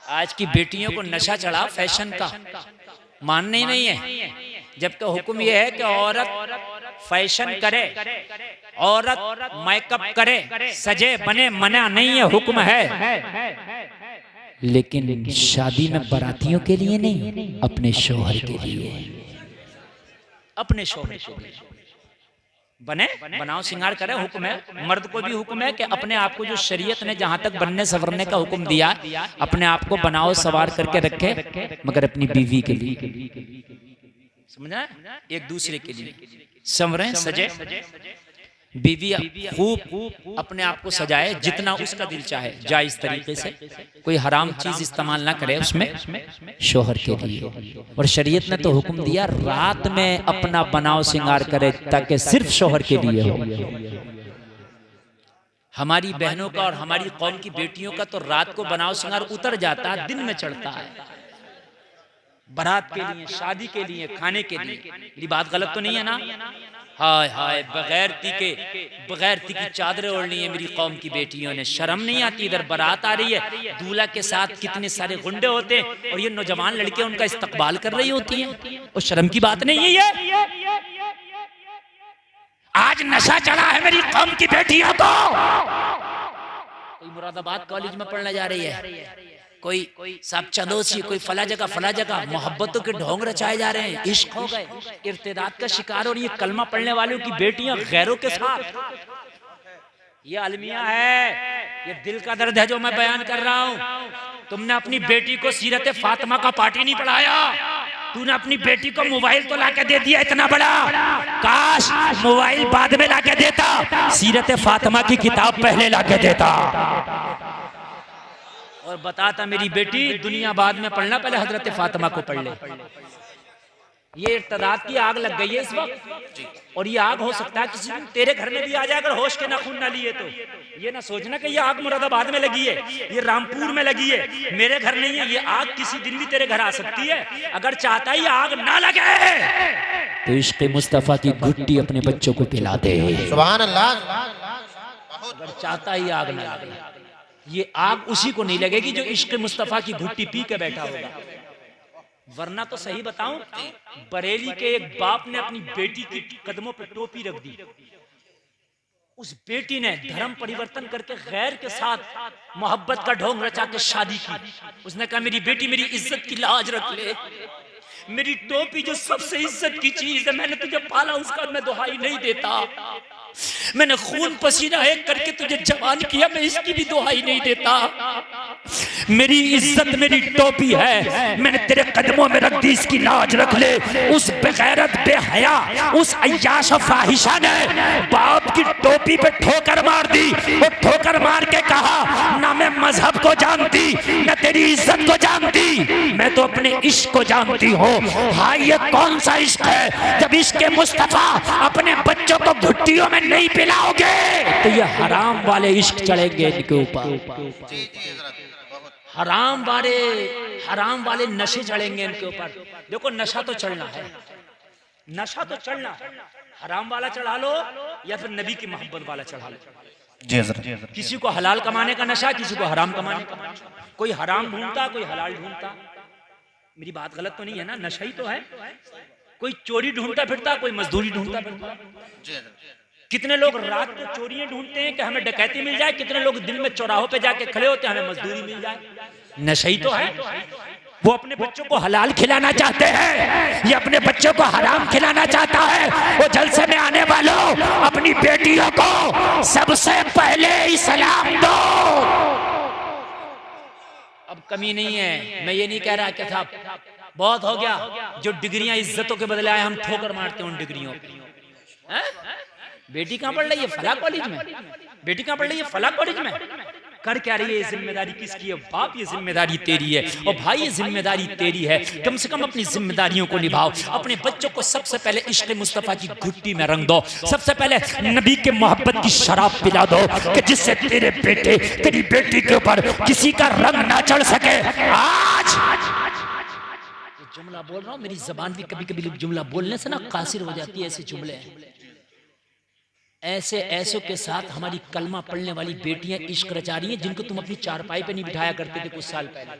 आज की बेटियों को नशा चढ़ा फैशन का, मानने ही नहीं है। जबकि हुक्म यह है कि औरत फैशन करे, औरत मेकअप करे, सजे बने, मना नहीं है, हुक्म है। लेकिन शादी में बारातियों के लिए नहीं, अपने शौहर के लिए, अपने शौहर के लिए बने, बनाओ सिंगार करे, हुक्म है। मर्द को भी हुक्म है कि अपने आप को जो शरीयत ने जहां तक बनने संवरने का हुक्म दिया, अपने आप को बनाओ सवार करके रखे, मगर अपनी बीवी के लिए, समझा, एक दूसरे के लिए संवरे, सजे। बीवी खूब अपने आप को सजाए जितना उसका दिल चाहे, जायज तरीके से, कोई हराम चीज इस्तेमाल ना करे उसमें, शौहर के लिए। और शरीयत ने तो हुक्म दिया रात में अपना बनाव श्रृंगार करे, ताकि सिर्फ शौहर के लिए हो। हमारी बहनों का और हमारी कौम की बेटियों का तो रात को बनाव श्रृंगार उतर जाता है, दिन में चढ़ता है, बारात के लिए, शादी के लिए, खाने के लिए। मेरी बात गलत तो नहीं है ना? हाय हाय, बगैर ती की चादरें ओढ़नी है मेरी कौम की बेटियों ने, शर्म नहीं आती? इधर बारात आ रही है, दूल्हा के साथ कितने सारे गुंडे होते हैं और ये नौजवान लड़कियां उनका इस्तकबाल कर रही होती हैं, और शर्म की बात नहीं है? आज नशा चढ़ा है मेरी कौम की बेटियों को। कोई मुरादाबाद कॉलेज में पढ़ने जा रही है, कोई साहब चंदोसी, कोई फला जगह मोहब्बतों के ढोंग रचाए जा रहे हैं, इश्क हो गए, इर्तिदाद का शिकार। और ये कलमा पढ़ने वालों की बेटियां गैरों के साथ, ये अलमिया है, ये दिल का दर्द है जो मैं बयान कर रहा हूं। तुमने अपनी बेटी को सीरत फातिमा का पाठी नहीं पढ़ाया, तूने अपनी बेटी को मोबाइल तो लाके दे दिया इतना बड़ा, काश मोबाइल बाद में लाके देता, सीरत फातिमा की किताब पहले लाके देता और बताता मेरी बेटी दुनिया बाद में पढ़ना, पहले हजरत फातिमा को पढ़ ले। ये इर्तिदाद की आग लग गई है इस वक्त, और ये आग हो सकता है किसी दिन तेरे घर में भी आ जाए अगर होश के नाखून ना लिए तो। ये ना सोचना कि ये आग मुरादाबाद में लगी है, ये रामपुर में लगी है, मेरे घर नहीं है। ये आग किसी दिन भी तेरे घर आ सकती है, अगर चाहता ही आग ना लगे तो इश्क मुस्तफा की घुट्टी अपने बच्चों को पिला दे, सुभान अल्लाह। अगर चाहता ही आग ना लगे, ये आग उसी को नहीं लगेगी जो इश्क मुस्तफा की घुट्टी पी के बैठा होगा। वरना तो सही बताऊं, बरेली के एक बाप ने अपनी बेटी की कदमों पर टोपी रख दी, उस बेटी ने धर्म परिवर्तन करके गैर के साथ मोहब्बत का ढोंग रचा के शादी की। उसने कहा मेरी बेटी मेरी इज्जत की लाज रख ले, मेरी टोपी जो सबसे इज्जत की चीज है, मैंने तुझे पाला, उसका मैं दुहाई नहीं देता, मैंने खून पसीना एक करके तुझे जवान किया, मैं इसकी भी दुहाई नहीं देता। मेरी इज्जत मेरी टोपी है, मैंने तेरे कदमों में रख दी, इसकी लाज रख ले। उस बेगैरत बेहया, उस अय्याश फाहिशा ने बाप की टोपी पे ठोकर मार दी, और ठोकर मार के कहा ना मैं मजहब को जानती, ना तेरी इज्जत को जानती, मैं तो अपने इश्क को जानती हूँ। हाँ, ये कौन सा इश्क है जब इश्क मुस्तफा अपने बच्चों को घुट्टियों में नहीं पिलाओगे तो ये हराम वाले इश्क चढ़ेंगे इनके ऊपर, हराम वाले नशे चढ़ेंगे इनके ऊपर। देखो नशा तो चढ़ना है, नशा तो चढ़ना है, हराम वाला चढ़ा लो या फिर नबी की मोहब्बत वाला चढ़ा लो। किसी को हलाल कमाने का नशा, किसी को हराम कमाने का, कोई हराम ढूंढता, कोई हलाल ढूंढता। मेरी बात गलत तो नहीं है ना? नशा ही तो है। कोई चोरी ढूंढता फिरता, कोई मजदूरी ढूंढता फिरता। कितने लोग रात को चोरियां ढूंढते हैं कि हमें डकैती मिल जाए, कितने लोग दिन में चौराहों पे जाके खड़े होते हैं हमें मजदूरी मिल जाए। नशा ही तो है। वो अपने बच्चों को हलाल खिलाना चाहते हैं, ये अपने बच्चों को हराम खिलाना चाहता है। वो जलसे में आने वालों, अपनी बेटियों को सबसे पहले इस्लाम दो। अब कमी नहीं है, मैं ये नहीं कह रहा कि साहब बहुत हो गया, जो डिग्रियां इज्जतों के बदले आए हम ठोकर मारते हैं उन डिग्रियों पे। बेटी कहाँ पढ़ रही है? फला कॉलेज में। बेटी कहाँ पढ़ रही है? फला कॉलेज में। कर क्या रही है? ये जिम्मेदारी किसकी है? बाप, ये जिम्मेदारी तेरी है, और भाई ये जिम्मेदारी तेरी है। कम से कम अपनी जिम्मेदारियों को निभाओ। अपने बच्चों को सबसे पहले इश्क मुस्तफा की घुट्टी में रंग दो, सबसे पहले नबी के मोहब्बत की शराब पिला दो, कि जिससे तेरे बेटे तेरी बेटी के ऊपर किसी का रंग ना चढ़ सके। आज जुमला बोल रहा हूँ, मेरी जबान भी कभी कभी जुमला बोलने से ना कासिर हो जाती है। ऐसे जुमले ऐसे ऐसों के साथ हमारी कलमा पढ़ने वाली बेटियां इश्क रचा रही हैं, जिनको तुम अपनी चारपाई पे नहीं बिठाया करते थे कुछ साल पहले।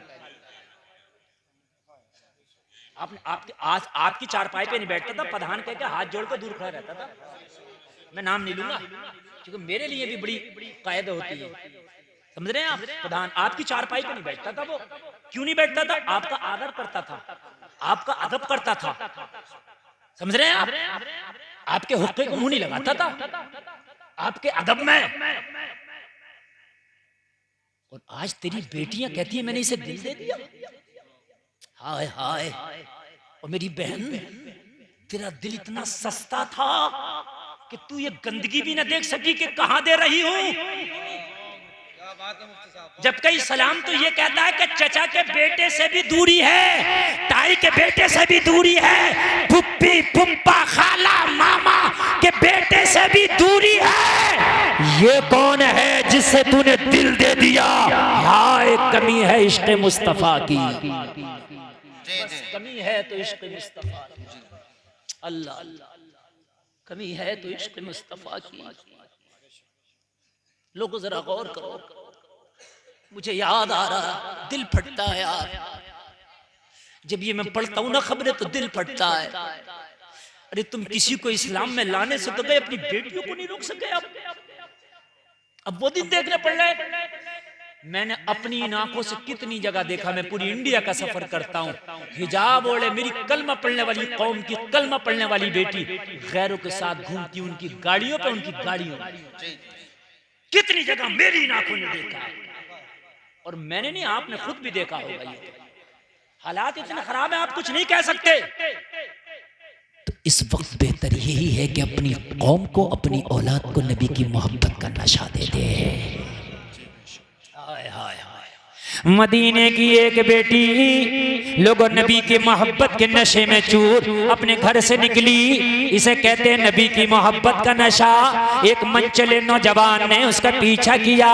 आपने आज आपकी चारपाई पे नहीं बैठता था, प्रधान कह के हाथ जोड़ कर दूर खड़ा रहता था। मैं नाम नहीं लूंगा क्योंकि मेरे लिए भी बड़ी कायद होती है, समझ रहे हैं आप। प्रधान आपकी चारपाई पे नहीं बैठता था। वो क्यों नहीं बैठता था? आपका आदर करता था, आपका अदब करता था, समझ रहे हैं आप। आपके हुक्के को मुंह नहीं लगाता था, आपके अदब में। और आज तेरी बेटियां कहती है मैंने इसे दिल दे दिया। हाय हाय। और मेरी बहन, तेरा दिल इतना सस्ता था कि तू ये गंदगी भी ना देख सकी कि कहां दे रही हूं। जब कई सलाम तो ये कहता है कि चचा के बेटे से भी दूरी है, ताई के बेटे से भी दूरी है, फुप्पी फुप्पा खाला मामा के बेटे से भी दूरी है। ये कौन है जिसे तूने दिल दे दिया? हाय कमी है इश्क मुस्तफा की, बस कमी है तो इश्क मुस्तफा की। अल्लाह अल्लाह, कमी है तो इश्क मुस्तफा की। लोगों जरा गौर करो, मुझे याद आ रहा, दिल फटता है यार जब ये मैं पढ़ता हूं ना खबरें, तो दिल फटता है। अरे तुम किसी को इस्लाम में लाने से तो गए, अपनी बेटियों को नहीं रोक सके। अब वो दिन देखने पड़ रहे हैं। मैंने अपनी इन आंखों से कितनी जगह देखा, मैं पूरी इंडिया का सफर करता हूँ, हिजाब ओढ़े मेरी कलमा पढ़ने वाली कौम की कलमा पढ़ने वाली बेटी गैरों के साथ घूमती, उनकी गाड़ियों पे, उनकी गाड़ियों, कितनी जगह मेरी इन आंखों ने देखा। और मैंने नहीं, आपने खुद भी देखा होगा। ये हालात इतने खराब है, आप कुछ नहीं कह सकते। तो इस वक्त बेहतर यही है कि अपनी कौम को, अपनी औलाद को नबी की मोहब्बत का नशा दे दे। हाय हाय हाय। मदीने की एक बेटी लोगों नबी की मोहब्बत के नशे में चूर अपने घर से निकली। इसे कहते हैं नबी की मोहब्बत का नशा। एक मनचले नौजवान ने उसका पीछा किया,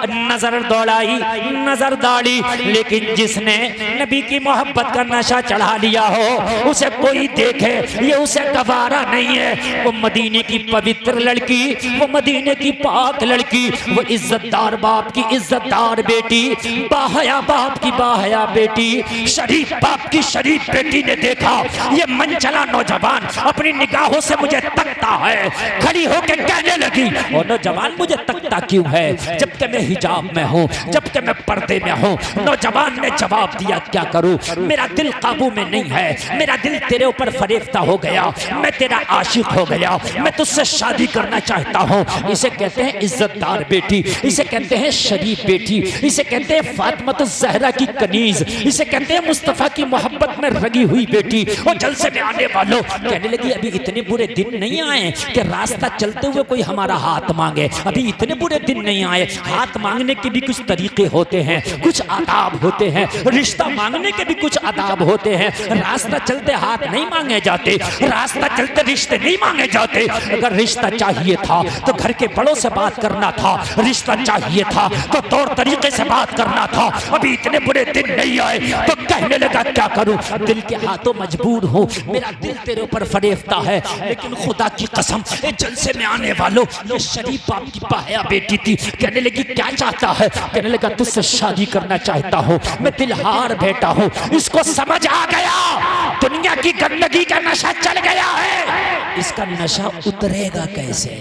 नजर दौड़ाई, नजर दौड़ी, लेकिन जिसने नबी की मोहब्बत का नशा चढ़ा लिया हो उसे कोई देखे ये उसे गवारा नहीं है। वो मदीने की पवित्र लड़की, वो मदीने की पाक लड़की, वो इज्जतदार बाप की इज्जतदार बेटी, बाहया बाप की बाहया बेटी, शरीफ बाप की शरीफ बेटी ने देखा ये मनचला नौजवान अपनी निगाहों से मुझे तकता है। खड़ी होकर कहने लगी, और नौजवान मुझे तकता क्यों है जबकि मैं हिजाब में हूँ, जबकि मैं पर्दे में हूँ। नौजवान ने जवाब दिया, क्या करूँ, मेरा दिल काबू में नहीं है, मेरा दिल तेरे ऊपर फरेफ्ता हो गया, मैं तेरा आशिक हो गया, मैं तुझसे शादी करना चाहता हूँ। इसे कहते हैं इज्जतदार बेटी, इसे कहते हैं शरीफ बेटी, इसे कहते हैं फातिमा ज़हरा की कनीज, इसे कहते हैं मुस्तफ़ा की मोहब्बत में रंगी हुई बेटी। और जलसे में आने वालों कहने लगी, अभी इतने बुरे दिन नहीं आए कि रास्ता चलते हुए कोई हमारा हाथ मांगे, अभी इतने बुरे दिन नहीं आए। हाथ मांगने के भी कुछ तरीके होते हैं, कुछ आदाब होते हैं, रिश्ता मांगने के भी कुछ आदाब होते हैं। रास्ता चलते हाथ नहीं मांगे जाते, रास्ता चलते रिश्ते नहीं मांगे जाते। अगर रिश्ता चाहिए था तो घर के बड़ों से बात करना था, रिश्ता चाहिए था तो तौर तरीके से बात करना था। अभी इतने बुरे दिन नहीं आए तो कहने लगा, क्या करूं, दिल के हाथों मजबूर हूं, मेरा दिल तेरे ऊपर फरेफ्ता है, लेकिन खुदा की कसम ये जलसे में आने वालों ये शरीफ बाप की बाहया बेटी थी। कहने लगी, क्या चाहता है, कहने लगा, तुझसे शादी करना चाहता हूं, मैं दिलहार बेटा हूं। इसको समझ आ गया दुनिया की गंदगी का नशा चल गया है, इसका नशा उतरेगा कैसे।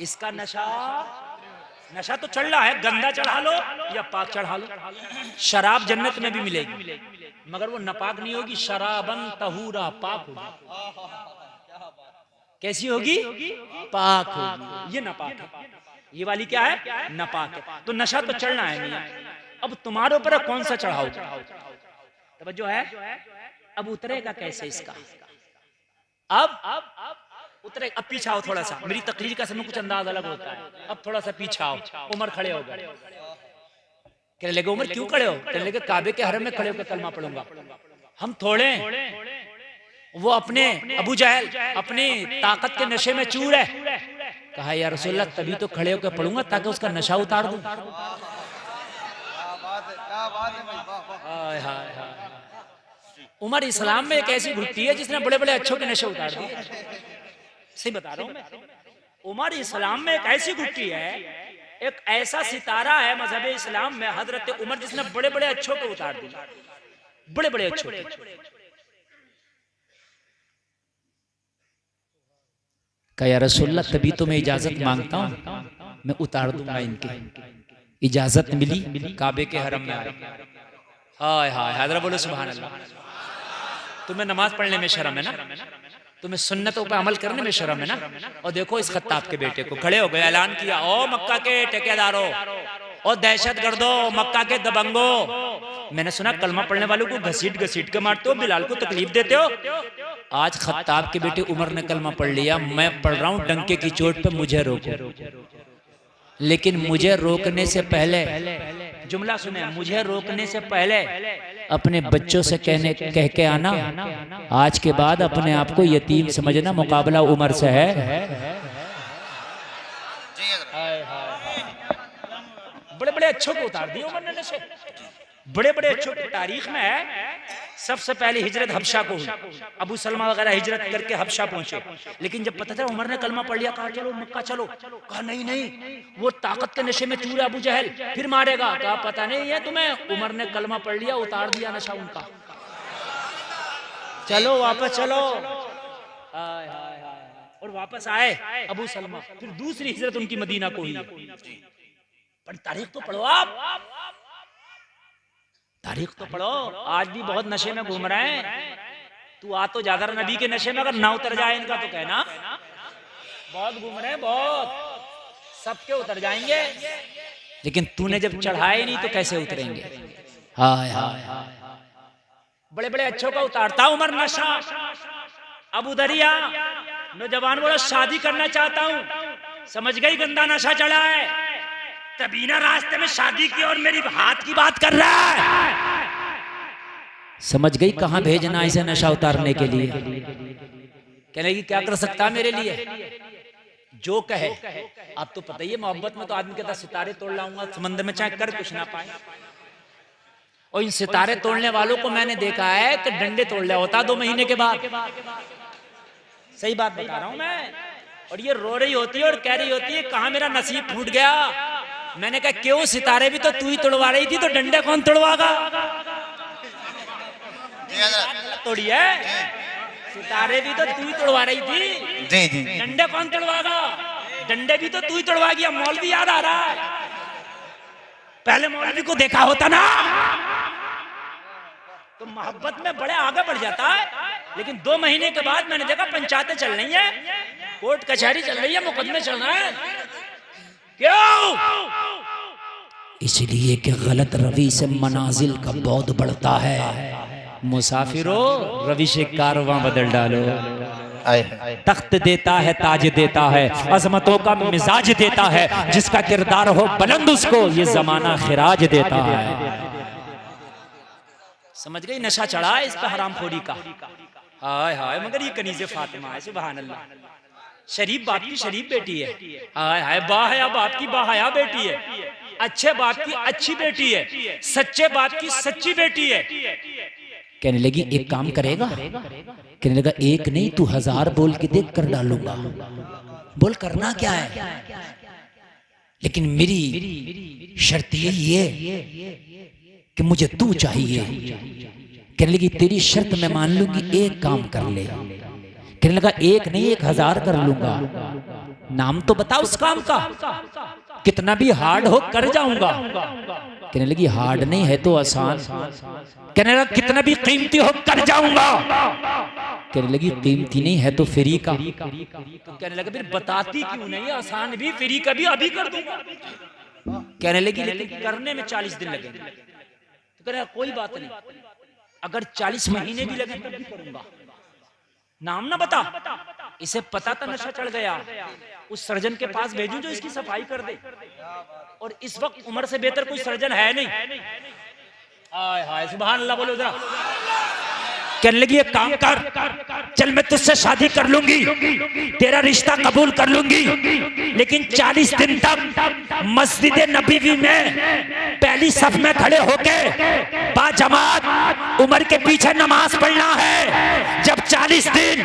इसका नशा तो चढ़ रहा है, गंदा चढ़ा लो या पाक चढ़ा लो। शराब जन्नत में भी मिलेगी मगर वो नापाक नहीं होगी, शराबन तहूरा, पाक होगी। कैसी होगी, पाक होगी। ये नापाक है, ये वाली क्या है, नापाक है। तो नशा तो चढ़ना है मियां, अब तुम्हारे ऊपर कौन सा चढ़ाओ। तवज्जो है, अब उतरेगा कैसे इसका, अब उतरे। अब पीछे आओ थोड़ा सा, मेरी तकरीर का समय कुछ अंदाज अलग होता है। अब थोड़ा सा पीछे आओ। उमर खड़े हो गए। कहने लगे, उमर क्यों खड़े हो, कहने लगे, काबे के हरम में खड़े होकर कलमा पढ़ूंगा। हम थोड़े, वो अपने अबू जहल अपनी ताकत के नशे में चूर है। कहा, या रसूलल्लाह तभी तो खड़े होकर पढ़ूंगा ताकि उसका नशा उतार दूं। हाय हाय हाय। उमर इस्लाम में एक ऐसी घुट्टी है जिसने बड़े बड़े अच्छों के नशे उतार दिए। सही बता रहा हूं मैं। उमर इस्लाम में एक ऐसी घुट्टी है, एक ऐसा सितारा है मजहब इस्लाम में, हजरत उमर, जिसने बड़े बड़े अच्छों को उतार दिया। बड़े बड़े अच्छे। कहा या रसूलल्लाह तभी तो मैं इजाजत मांगता हूं, मैं उतार दूंगा इनके। इजाजत मिली, काबे के हरम में आए। हाय हाय हजरत बोलो सुभान अल्लाह। तुम्हें नमाज पढ़ने में शर्म है ना, तुम्हें सुन्नतों पर अमल करने में शर्म है ना। और देखो इस खत्ताब के बेटे को खड़े हो गए, ऐलान किया, ओ मक्का के ठेकेदारों और दहशतगर्दों, मक्का के दबंगो, मैंने सुना कलमा पढ़ने वालों को घसीट घसीट के मारते हो, बिलाल को तकलीफ देते हो। आज खत्ताब के बेटे उमर ने कलमा पढ़ लिया, मैं पढ़ रहा हूं डंके की चोट पे, मुझे रोको। लेकिन मुझे रोकने से पहले, जुमला सुने, मुझे रोकने से पहले अपने बच्चों से कह के आना, आज के बाद अपने आप को यतीम समझना, मुकाबला उमर से है। बड़े बड़े अच्छों को उतार दिए उमर ने नशे, बड़े बड़े अच्छों की तारीख में है। सबसे पहले हिजरत हबशा को हुई, अबू सलमा वगैरह हिजरत करके हबशा पहुंचे। लेकिन जब पता चला उमर ने कलमा पढ़ लिया, कहा चलो मक्का चलो। कहा नहीं नहीं, वो ताकत के नशे में चूर अबू जहल, फिर मारेगा। कहा पता नहीं है तुम्हें, उमर ने कलमा पढ़ लिया, उतार दिया नशा उनका, चलो वापस चलो। हाय हाय हाय। और वापस आए अबू सलमा, फिर दूसरी हिजरत उनकी मदीना को हुई। पर तारीख तो पढ़ो आप, तारीख तो पढ़ो। आज भी बहुत नशे में घूम रहे हैं। तू आ तो जाकर नबी के नशे में, अगर ना उतर जाए इनका तो कहना। बहुत घूम रहे हैं, बहुत, सबके उतर जाएंगे, लेकिन तूने जब चढ़ाए नहीं तो कैसे उतरेंगे। हाय हाय हाय। बड़े बड़े अच्छों का उतारता उमर नशा। अबू दरिया नौजवान बोला शादी करना चाहता हूं, समझ गई गंदा नशा चढ़ा है, तभी ना रास्ते में शादी की और मेरी हाथ की बात कर रहा है। समझ गई कहां भेजना इसे नशा उतारने के लिए। कहने लगी क्या कर सकता मेरे लिए, जो कहे। अब तो पता ही है मोहब्बत में तो आदमी कहता सितारे तोड़ लाऊंगा समंदर में, चाहे कर कुछ ना पाए। और इन सितारे तोड़ने वालों को मैंने देखा है कि डंडे तोड़ लिया होता 2 महीने के बाद। सही बात बता रहा हूं मैं। और ये रो रही होती है और कह रही होती है कहां मेरा नसीब फूट गया। मैंने कहा क्यों, सितारे भी तो तू ही तोड़वा रही थी, तो डंडे कौन तोड़वागा। तोड़ी है, सितारे भी तो तू ही तोड़वा रही थी, डंडे कौन तोड़वागा। डंडे भी तो तू ही तोड़वा गया। मौलवी याद आ रहा है, पहले मौलवी को देखा होता ना तो मोहब्बत में बड़े आगे बढ़ जाता है। लेकिन 2 महीने के बाद मैंने देखा पंचायतें चल रही है, कोर्ट कचहरी चल रही है, मुकदमे चल रहे हैं। क्यों? इसलिए कि गलत रवि से मनाजिल का बहुत बढ़ता है। मुसाफिरों रवि से कारवां बदल डालो। तख्त देता है, ताज देता है, अजमतों का मिजाज देता है, जिसका किरदार हो बुलंद उसको ये जमाना खिराज देता है। समझ गई, नशा चढ़ा है इस पर हरामखोरी का। हाय हाय, मगर ये कनीज़े फातिमा है, सुभान अल्लाह। शरीफ बाप की शरीफ बेटी है। हाय हाय, बाहया बाप की बाहया बेटी है, अच्छे बाप की अच्छी बेटी है, सच्चे बाप की सच्ची बेटी है। कहने लगी एक काम करेगा। कहने लगा एक नहीं तू 1000 बोल के देख कर डालूंगा। बोल करना क्या है, लेकिन मेरी शर्त यही है कि मुझे तू चाहिए। कहने लगी तेरी शर्त मैं मान लूंगी, एक काम कर ले। कहने लगा एक नहीं 1000 कर लूंगा। नाम तो बता उस काम का, कितना भी हार्ड हो कर जाऊंगा। कहने लगी हार्ड नहीं है तो आसान। कहने लगा कितना भी कीमती हो कर जाऊंगा। कहने लगी कीमती नहीं है तो फ्री का। तो कहने लगा फिर बताती क्यों नहीं, आसान भी फ्री का भी अभी कर दूंगा। कहने लगी लेकिन करने में 40 दिन लगेंगे। तो कहने लगा कोई बात नहीं, अगर 40 महीने भी लगे तब भी करूंगा। नाम ना बता। इसे पता था नशा चढ़ गया, उस सर्जन के पास भेजूं जो इसकी सफाई कर दे। और इस वक्त उमर से बेहतर कोई सर्जन है नहीं। हाय हाय, सुभान अल्लाह बोलो जरा। कहने लगी एक काम कर, चल मैं तुझसे शादी कर लूंगी, तेरा रिश्ता कबूल कर लूंगी, लेकिन 40 दिन तक मस्जिद नबी में पहली सफ में खड़े होके बाजमात उमर के पीछे नमाज पढ़ना है। जब 40 दिन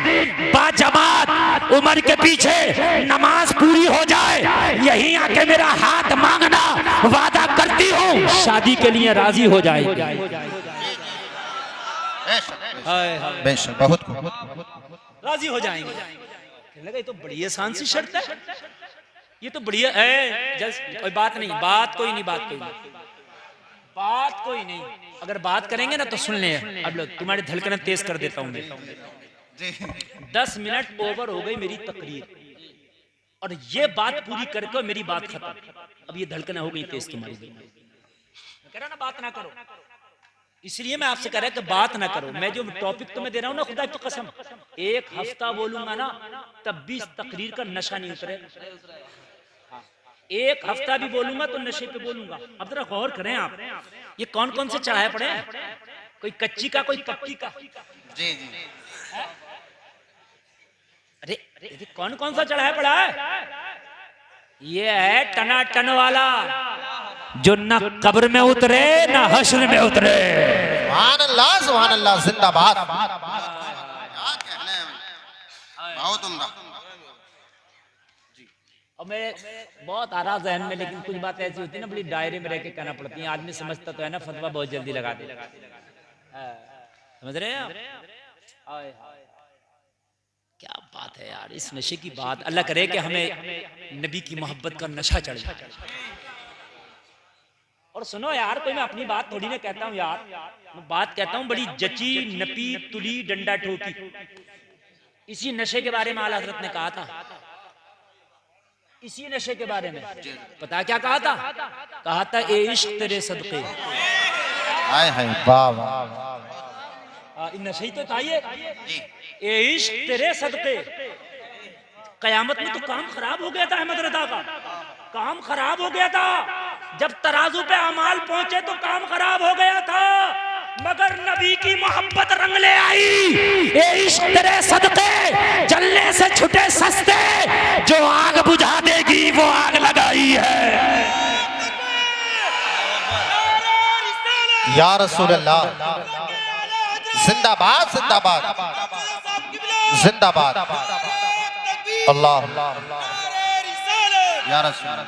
बाजमात उमर के पीछे नमाज पूरी हो जाए, यहीं आके मेरा हाथ मांगना, वादा करती हूँ शादी के लिए राजी हो जाएगी। बेशक बहुत राजी हो जाएंगे। कहने लगा ये तो बड़ी आसान सी शर्त है, ये तो बढ़िया है। जस्ट कोई बात नहीं, बात कोई नहीं, बात कोई नहीं, बात कोई नहीं। अगर बात करेंगे ना तो सुन ले। अब लो तुम्हारी धड़कन तेज कर देता हूं मैं। 10 मिनट ओवर हो गई मेरी तकरीर और ये बात पूरी करके मेरी बात खत्म। अब ये धड़कन हो गई तेज तुम्हारी। कह रहा ना बात ना करो, इसलिए मैं आपसे कह रहा कि बात ना करो। मैं जो टॉपिक तुम्हें दे रहा हूं ना, खुदा की कसम 1 हफ्ता बोलूंगा ना तब भी तकरीर का नशा नहीं उतरे। 1 हफ्ता भी बोलूंगा तो नशे पे बोलूंगा। अब जरा गौर करें आप, ये कौन कौन से चढ़ाए पड़े हैं? कोई कच्ची का, कोई पक्की का। जी जी। अरे अरे कौन कौन सा चढ़ाया पड़ा है? ये है टनाटन वाला, जो न कब्र में उतरे न हश्र में उतरे। सुभान अल्लाह, जिंदाबाद। क्या कहने हैं, बहुत उम्दा। और मैं बहुत आ रहा जहन में, लेकिन कुछ बात ऐसी होती है ना, बड़ी दायरे में रह के कहना पड़ती है। आदमी समझता तो है ना, फतवा बहुत जल्दी लगा दे। समझ रहे हैं आप? क्या बात है यार, इस नशे की बात। अल्लाह करे कि हमें नबी की मोहब्बत का नशा चढ़ जाए। और सुनो यार, कोई मैं अपनी बात थोड़ी ना कहता हूँ यार, मैं बात कहता हूँ बड़ी जची नपी तुली डंडा ठोकी। इसी नशे के बारे में आला हज़रत ने कहा था, इसी नशे के बारे में पता क्या कहा था? कहा था ए इश्क तेरे सदके। हाय हाय, वाह वाह। नशे ही तो था ये, ए इश्क तेरे सदके। कयामत में तो काम खराब हो गया था अहमद रजा का, काम खराब हो गया था। जब तराजू पे अमाल पहुंचे तो काम खराब हो गया था, मगर नबी की मोहब्बत रंग ले आई। ये इश्क तेरे सदके जलने से छुटे सस्ते, जो आग बुझा देगी वो आग लगाई है। या रसूल अल्लाह, जिंदाबाद जिंदाबाद जिंदाबाद। अल्लाह या रसूल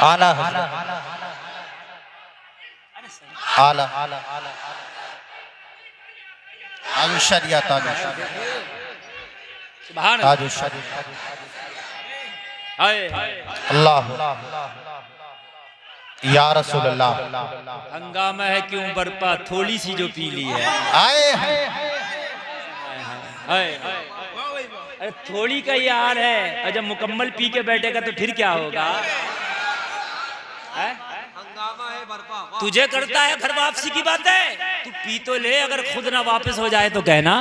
आला आला आजू शरीयत, आजू सुभान आजू शरीयत। अल्लाह या रसूल अल्लाह। हंगामा है क्यों बरपा, थोड़ी सी जो पी ली है। आए अरे थोड़ी का यार है, और जब मुकम्मल पी के बैठेगा तो फिर क्या होगा? तुझे करता है घर वापसी की बात है, तू पी तो ले, अगर खुद ना वापस हो जाए तो कहना।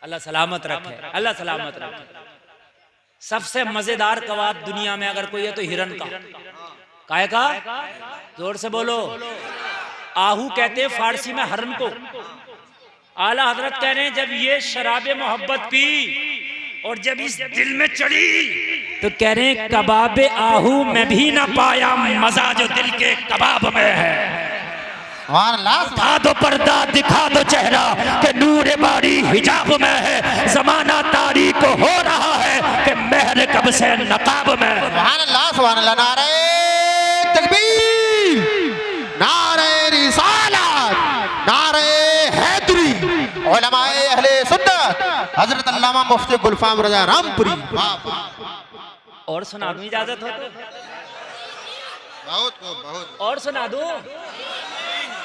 अल्लाह सलामत रखे, अल्लाह सलामत रखे। सबसे मजेदार कबाब दुनिया में अगर कोई है तो हिरन का। काय का? जोर से बोलो। आहू कहते हैं फारसी में हरन को। आला हजरत कह रहे हैं जब ये शराबे मोहब्बत पी और जब इस दिल में चढ़ी तो कह रहे हैं कबाबे आहू में भी ना पाया मजा जो दिल के कबाब में है। उठा दो पर्दा, दिखा दो चेहरा कि नूर बारी हिजाब में है। जमाना तारीख हो रहा है कि मेहर कब से नकाब में। सुभान अल्लाह, सुभान अल्लाह। नारे तकबीर, नारे रिसालत, नारे हैदरी। उलमाए अहले सुन्नत हजरत अल्लामा मुफ्ती गुलफाम रजा रामपुरी। और सुना दूं इजाजत हो तो? बहुत और सुना दूं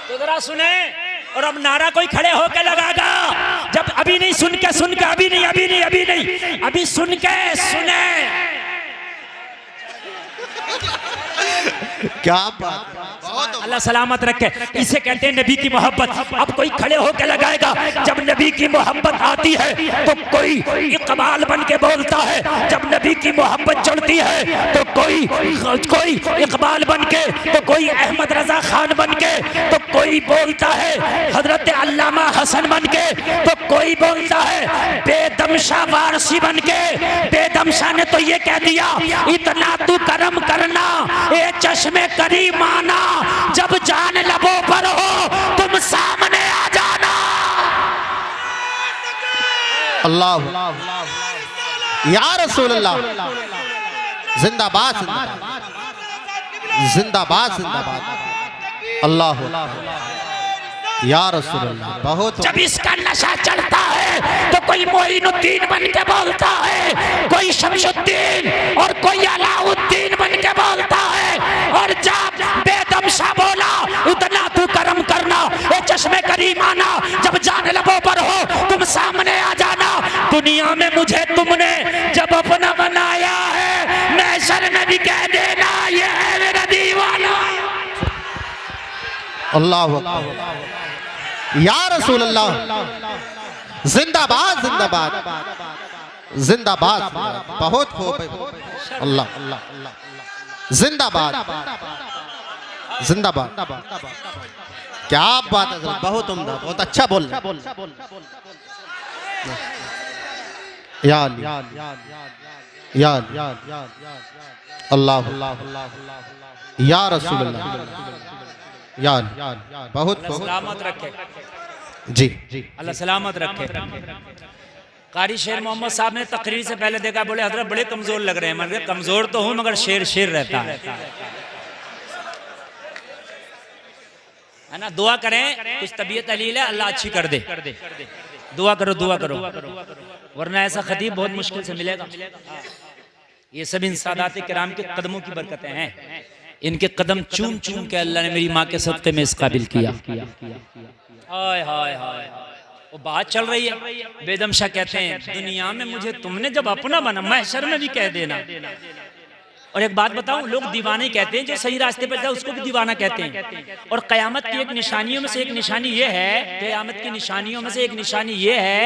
तो जरा सुने। और अब नारा कोई खड़े होकर लगागा, जब अभी नहीं सुन के अभी नहीं अभी सुन के सुने। क्या बात, अल्लाह सलामत रखे। इसे कहते हैं नबी की मोहब्बत। अब कोई खड़े होकर लगाएगा, जब नबी की मोहब्बत आती है तो कोई इकबाल बन के बोलता है, जब नबी की मोहब्बत चढ़ती है तो कोई इकबाल बन के, तो कोई अहमद रजा खान बन के, तो कोई बोलता है हजरत अल्लामा हसन बन के, तो कोई बोलता है बेदमशा वारसी बन के। बेदमशा ने तो ये कह दिया इतना तू करम करना ए चश्मे करीमाना, जब जान लबों पर हो तुम सामने आ जाना। अल्लाह या रसूल अल्लाह। जिंदाबाद जिंदाबाद जिंदाबाद जिंदाबाद। अल्लाह या रसूल अल्लाह। बहुत जब इसका नशा चढ़ता है तो कोई मोइनुद्दीन बन के बोलता है, कोई शमशुद्दीन और कोई अलाउद्दीन बन के बोलता है। और जब बेदमशा बोला इतना तू करम करना, ये चश्मे करीमाना, जब जान लबों पर हो तुम सामने आ जाना। दुनिया में मुझे तुमने जब अपना बनाया है, महशर में भी कह देना ये है मेरा दीवाना। अल्लाह या रसूल अल्लाह। जिंदाबाद जिंदाबाद जिंदाबाद। बहुत खूब अल्लाह जिंदाबाद जिंदाबाद। क्या बात है, बहुत उम्दा, बहुत अच्छा बोल या अल्लाह या रसूल अल्लाह या बहुत सलामत रखे जी। अल्लाह सलामत रखे। कारी शेर मोहम्मद साहब ने तकरीर से पहले देखा, बोले हजरत बड़े कमजोर लग रहे हैं। मैंने कहा कमजोर तो हूं मगर शेर शेर रहता है ना। दुआ करें, कुछ तबीयत अलील है, अल्लाह अच्छी कर दे। दुआ करो दुआ करो, वरना ऐसा खतीब बहुत मुश्किल से मिलेगा। ये सब इन सादात किराम के कदमों की बरकतें हैं। इनके कदम चूम चूम के अल्लाह ने मेरी माँ के सदक़े में इस काबिल किया। हाय हाय हाय, वो बात चल रही है। बेदम शाह कहते हैं दुनिया में मुझे तुमने जब अपना बना, महशर में भी कह देना। और एक बात बताऊं, लोग दीवाने कहते हैं, जो सही रास्ते पर जाए उसको भी दीवाना कहते हैं। और कयामत की एक निशानियों में से एक निशानी ये है, कयामत की निशानियों में से एक निशानी ये है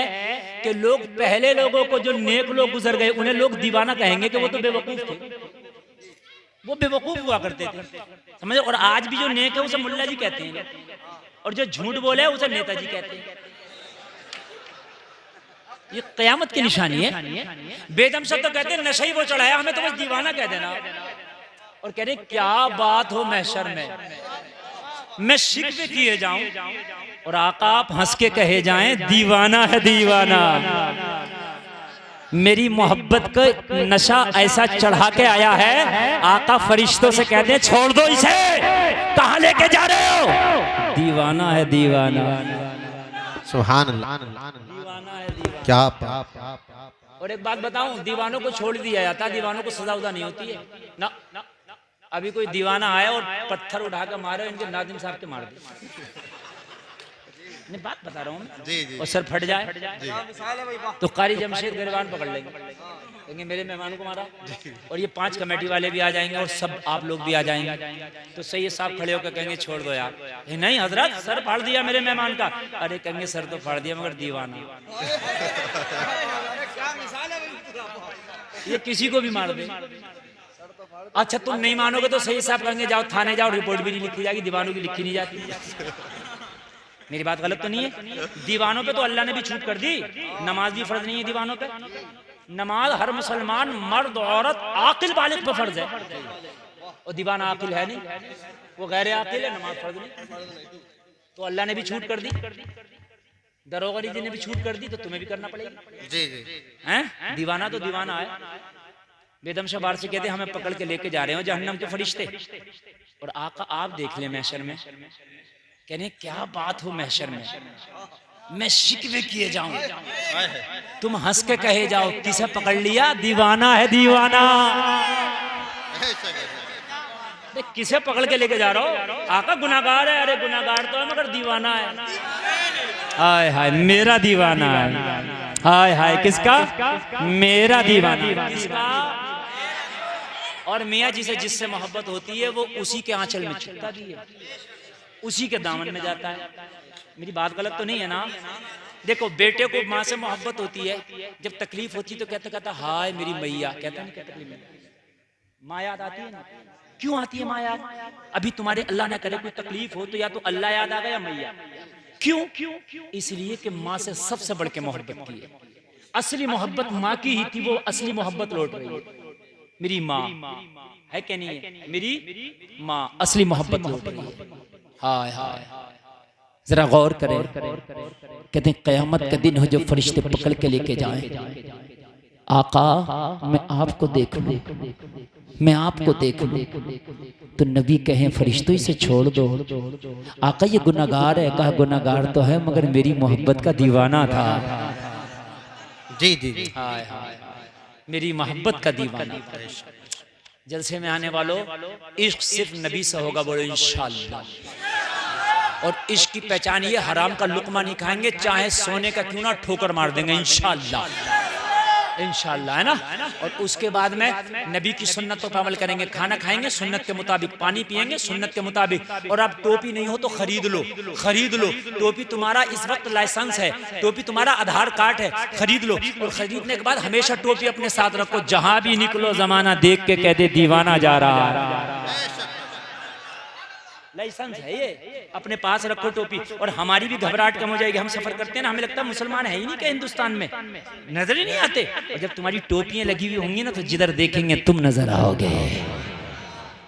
कि लोग, पहले लोगों को जो नेक लोग गुजर गए उन्हें लोग दीवाना कहेंगे कि वो तो बेवकूफ थे, वो बेवकूफ हुआ करते थे, समझे। और आज भी जो नेक है उसे मुल्ला जी कहते हैं, और जो झूठ बोले उसे नेताजी कहते हैं। ये कयामत की निशानी है। बेदम से तो कहते हैं नशा ही वो चढ़ाया, हमें तो बस दीवाना कह देना। और कह रहे क्या बात हो महशर में, मैं शिकवे किए जाऊं और आका आप हंस के कहे जाएं दीवाना है दीवाना। मेरी मोहब्बत का नशा ऐसा चढ़ा के आया है, आका फरिश्तों से कहते हैं छोड़ दो इसे, कहां लेके जा रहे हो, दीवाना है दीवाना। सुभान अल्लाह, दीवाना है दीवाना। क्या और एक बात बताऊं, दीवानों को छोड़ दिया जाता है, दीवानों को सजा उदा नहीं होती है ना। अभी कोई दीवाना आया और पत्थर उठा कर मारे, इनके नादिम साहब के मार दे, मैं बात बता रहा हूँ, और सर फट जाए तो कारी जमशेद गिरबान पकड़ लेंगे, कहेंगे मेरे मेहमानों को मारा। और ये 5 कमेटी वाले भी आ जाएंगे और सब आप लोग भी आ जाएंगे। तो सही साहब खड़े होकर कहेंगे छोड़ दो यार, नहीं हजरत सर फाड़ दिया मेरे मेहमान का। अरे कहेंगे सर तो फाड़ दिया मगर दीवाना, ये किसी को भी मार दे। अच्छा तुम नहीं मानोगे तो सही साहब कहेंगे जाओ थाने जाओ, रिपोर्ट भी नहीं लिखी जाएगी, दीवानों की लिखी नहीं जाती। मेरी बात गलत तो नहीं है? दीवानों पे तो अल्लाह ने भी छूट कर दी, नमाज भी फर्ज नहीं है दीवानों पे। नमाज हर मुसलमान मर्द औरत आकिल बालिग पे फर्ज है, और दीवाना आकिल है नहीं, वो गैर आकिल है, नमाज फर्ज नहीं। तो अल्लाह ने भी छूट कर दी, दरोगा जी ने भी छूट कर दी, तो तुम्हें भी करना पड़ेगा जी जी। हैं दीवाना तो दीवाना है। बेदम शबार से कहते हमें पकड़ के लेके जा रहे हो जहन्नम के फरिश्ते। और आका आप देख ले महशर में, कहने क्या बात हो महशर में, मैं शिकवे किए जाऊं, तुम हंस के कहे जाओ किसे पकड़ लिया, दीवाना है दीवाना। किसे पकड़ के लेके जा रहा हो, आका गुनाहगार है। अरे गुनाहगार तो है मगर दीवाना है। हाय हाय मेरा दीवाना है, हाय हाय किसका, मेरा दीवाना किसका। और मियाँ जी से जिससे मोहब्बत होती है वो उसी के आंचल में छुपता भी है, उसी के दामन में जाता है। मेरी बात गलत तो नहीं है ना? देखो बेटे को माँ से मोहब्बत होती है, जब तकलीफ होती है तो कहता हाय मेरी मैया, कहता नहीं कहता तकलीफ माँ याद आती है ना। क्यों आती है माँ याद? अभी तुम्हारे अल्लाह ना करे कोई तकलीफ हो तो या तो अल्लाह याद आ गया या मैया। क्यों? इसलिए कि माँ से सबसे बढ़ के मोहब्बत की है। असली मोहब्बत माँ की ही थी, वो असली मोहब्बत लौट रही है। मेरी माँ है क्या नहीं है? मेरी माँ असली मोहब्बत लौट रही है। हाय हाय जरा गौर करें, कहते हैं कयामत का दिन हो जो फरिश्ते पकड़ के लेके जाएं, आका मैं आपको देख लूं, मैं आपको देख लूं। तो नबी कहें फरिश्तों इसे छोड़ दो। आका ये गुनाहगार है। कहा गुनाहगार तो है मगर मेरी मोहब्बत का दीवाना था। जी जी जी। हाय हाय मेरी मोहब्बत का दीवाना था। जलसे में आने वालों, इश्क सिर्फ नबी से होगा, बोलो इंशाअल्लाह। और इश्क की पहचान ये, हराम का लुकमा नहीं खाएंगे, चाहे सोने का क्यों ना ठोकर मार देंगे इंशाअल्लाह, इंशाअल्लाह, है ना। और उसके बाद में नबी की सुन्नतों पर अमल करेंगे। खाना खाएंगे सुन्नत के मुताबिक, पानी पिएंगे सुन्नत के मुताबिक। और अब टोपी नहीं हो तो खरीद लो, खरीद लो। टोपी तुम्हारा इस वक्त लाइसेंस है, टोपी तुम्हारा आधार कार्ड है, खरीद लो। और खरीदने के बाद हमेशा टोपी अपने साथ रखो। जहां भी निकलो जमाना देख के कह दे दीवाना जा रहा है। लाइसेंस है ये, अपने पास रखो टोपी। और हमारी भी घबराहट कम हो जाएगी। हम सफर करते हैं ना, हमें लगता है मुसलमान है ही नहीं क्या हिंदुस्तान में, नजर ही नहीं आते। और जब तुम्हारी टोपियां लगी हुई होंगी ना, तो जिधर देखेंगे तुम नजर आओगे।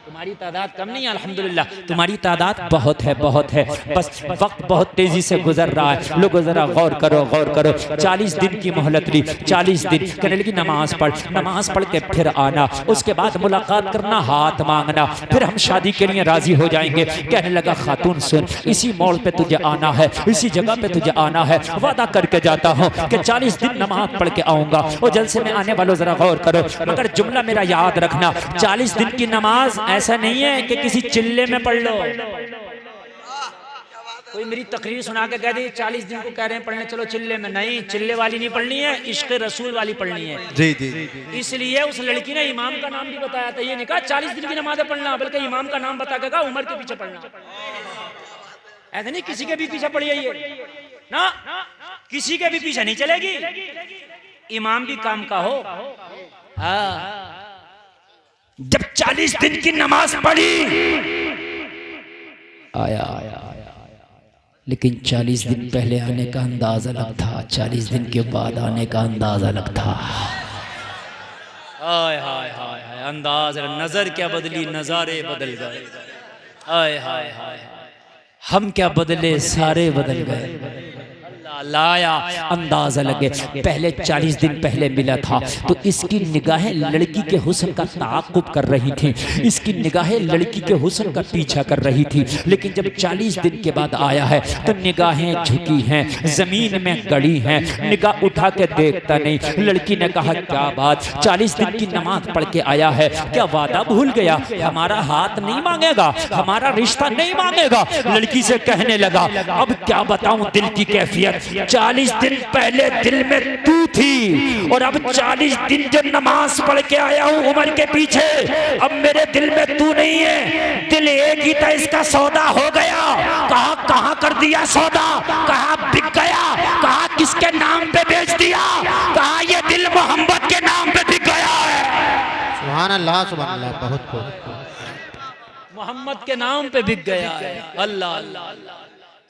तुम्हारी तादाद कम नहीं है अल्हम्दुलिल्लाह, तुम्हारी तादाद बहुत है, बहुत है। बस वक्त बहुत तेजी से गुजर रहा है। लोगो जरा गौर करो, गौर करो। 40 दिन की मोहलत ली, 40 दिन। कहने लगी नमाज पढ़, नमाज पढ़ के फिर आना, उसके बाद मुलाकात करना, हाथ मांगना, फिर हम शादी के लिए राजी हो जाएंगे। कहने लगा खातून सुन, इसी मोड़ पे तुझे आना है, इसी जगह पे तुझे आना है। वादा करके जाता हूँ कि 40 दिन नमाज पढ़ के आऊंगा। और जलसे में आने वालों जरा गौर करो, मगर जुमला मेरा याद रखना, 40 दिन की नमाज ऐसा नहीं है कि किसी चिल्ले में पढ़ लो। कोई मेरी तकरीर सुना के कह दे 40 दिन को कह रहे हैं पढ़ने चलो चिल्ले में, नहीं, चिल्ले वाली नहीं पढ़नी है, इश्क रसूल वाली पढ़नी है। जी जी। इसलिए उस लड़की ने इमाम का नाम भी बताया था। ये नहीं कहा 40 दिन की नमाज़ें पढ़ना, बल्कि इमाम का नाम बता के कहा उमर के पीछे पढ़ना। ऐसा नहीं किसी के भी पीछे पढ़िए ये ना, किसी के भी पीछे नहीं चलेगी, इमाम भी काम का हो। हाँ, जब 40 दिन की नमाज पढ़ी आया, लेकिन 40 दिन पहले आने का अंदाज अलग था, 40 दिन के बाद आने का अंदाज अलग था। हाय हाय हाय हाय, अंदाज, नजर क्या बदली, नजारे बदल गए। हाय हाय हाय, हम क्या बदले, सारे बदल गए। लाया अंदाजा लगे। पहले 40 दिन पहले मिला था तो इसकी निगाहें लड़की के हुस्न का ताक़ुब कर रही थी, इसकी निगाहें लड़की के हुस्न का पीछा कर रही थी। लेकिन जब 40 दिन के बाद आया है तो निगाहें झुकी हैं, जमीन में गड़ी हैं, निगाह उठा के देखता नहीं। लड़की ने कहा क्या बात, 40 दिन की नमाज पढ़ के आया है, क्या वादा भूल गया, हमारा हाथ नहीं मांगेगा, हमारा रिश्ता नहीं मांगेगा। लड़की से कहने लगा अब क्या बताऊं दिल की कैफियत, 40 दिन पहले दिल में तू थी और अब 40 दिन जो नमाज पढ़ के आया हूं उमर के पीछे, अब मेरे दिल में तू नहीं है, दिल एक ही था, इसका सौदा हो गया। कहा कहां कर दिया सौदा, कहा बिक गया, कहा किसके नाम पे बेच दिया, कहा ये दिल मोहम्मद के नाम पे बिक गया है। सुभान अल्लाह, सुभान अल्लाह, बहुत खूब, मोहम्मद के नाम पे बिक गया है। अल्लाह अल्लाह,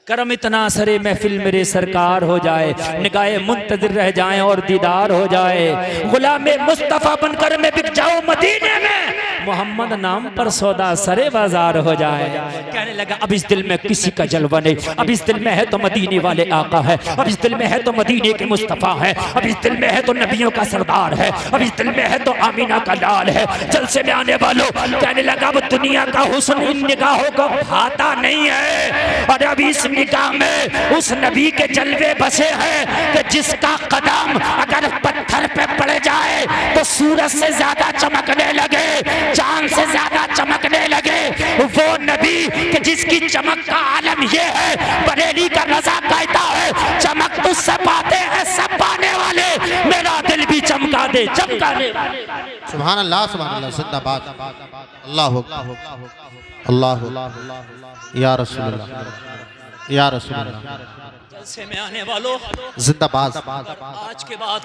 करम इतना सरे महफिल मेरे सरकार हो जाए, निगाहे मुंतज़िर रह जाएं और दीदार हो जाए। गुलामे मुस्तफ़ा बनकर मैं बिक जाऊं मदीने में, मोहम्मद नाम पर सौदा सरे बाजार हो जाए। कहने लगा अब इस दिल में किसी का जलवा नहीं, अब इस दिल में है तो मदीने वाले आका है, अब इस दिल में है तो मदीने के मुस्तफ़ा है, अब इस दिल में है तो नबियों का सरदार है, अब इस दिल में है तो आमीना का लाल है। जलसे में आने वालों, कहने लगा अब दुनिया का हुस्न इन निगाहों को भाता नहीं है, और अब इस निगाह में उस नबी के जलवे बसे हैं कि जिसका कदम अगर पत्थर पे पड़ जाए तो सूरज से ज्यादा चमकने लगे, चांद से ज्यादा चमकने लगे। वो नबी कि जिसकी चमक का आलम ये है, बरेली का रज़ा कहता है चमक तो सब पाते हैं सब पाने वाले, मेरा दिल भी चमका दे चमकाने वाले। सुभान अल्लाह, सुभान अल्लाह, जिंदाबाद, अल्लाह अल्लाह, या रसूल अल्लाह, या रसूल अल्लाह। जलसे में आने वालों, जिंदाबाद, आज के बाद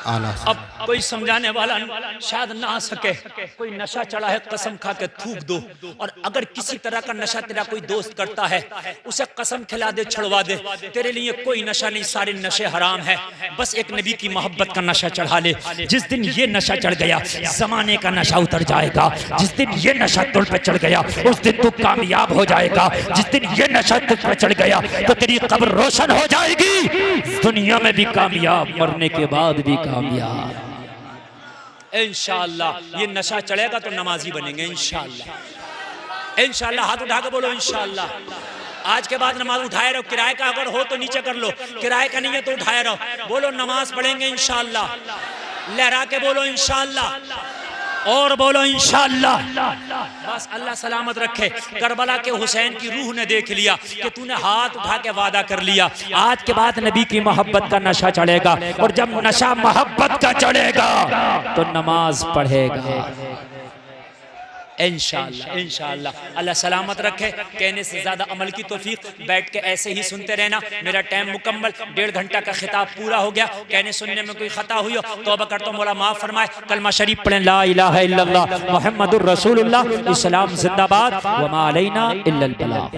आला। अब कोई समझाने वाला शायद ना आ सके, कोई नशा चढ़ा है कसम खा के थूक दो। और अगर किसी तरह का नशा तेरा कोई दोस्त करता है, उसे कसम खिला दे, छुड़वा दे, तेरे लिए कोई नशा नहीं, सारे नशे हराम है। बस एक नबी की मोहब्बत का नशा चढ़ा ले। जिस दिन ये नशा चढ़ गया जमाने का नशा उतर जाएगा, जिस दिन ये नशा तुझ पे चढ़ गया उस दिन तू कामयाब हो जाएगा। जिस दिन ये नशा तुझ पे चढ़ गया तो तेरी जब रोशन हो जाएगी दुनिया में भी कामयाब, मरने के बाद भी कामयाब। इंशाअल्लाह ये नशा चढ़ेगा तो नमाजी बनेंगे इंशाअल्लाह। इंशाअल्लाह हाथ उठा के बोलो इंशाअल्लाह। आज के बाद नमाज उठाए रहो, किराए का अगर हो तो नीचे कर लो, किराए का नहीं है तो उठाए रहो, बोलो नमाज पढ़ेंगे इंशाअल्लाह। लहरा के बोलो इंशाअल्लाह और बोलो इंशाअल्लाह। बस अल्लाह सलामत रखे। करबला के हुसैन की रूह ने देख लिया कि तूने हाथ उठा के वादा कर लिया, आज के बाद नबी की मोहब्बत का नशा चढ़ेगा, और जब नशा मोहब्बत का चढ़ेगा तो नमाज पढ़ेगा इंशाअल्लाह। इंशाअल्लाह अल्लाह सलामत रखे। कहने से ज्यादा अमल की तौफीक। बैठ के ऐसे ही सुनते रहना। मेरा टाइम मुकम्मल, 1.5 घंटा का खिताब पूरा हो गया। कहने सुनने में कोई खता हुई हो तौबा करता हूं, मौला माफ फरमाए। कलमा शरीफ पढ़ें, ला इलाहा इल्लल्लाह मुहम्मदुर रसूलुल्लाह, इस्लाम जिंदाबाद, व मा अलैना इल्लल बलाग।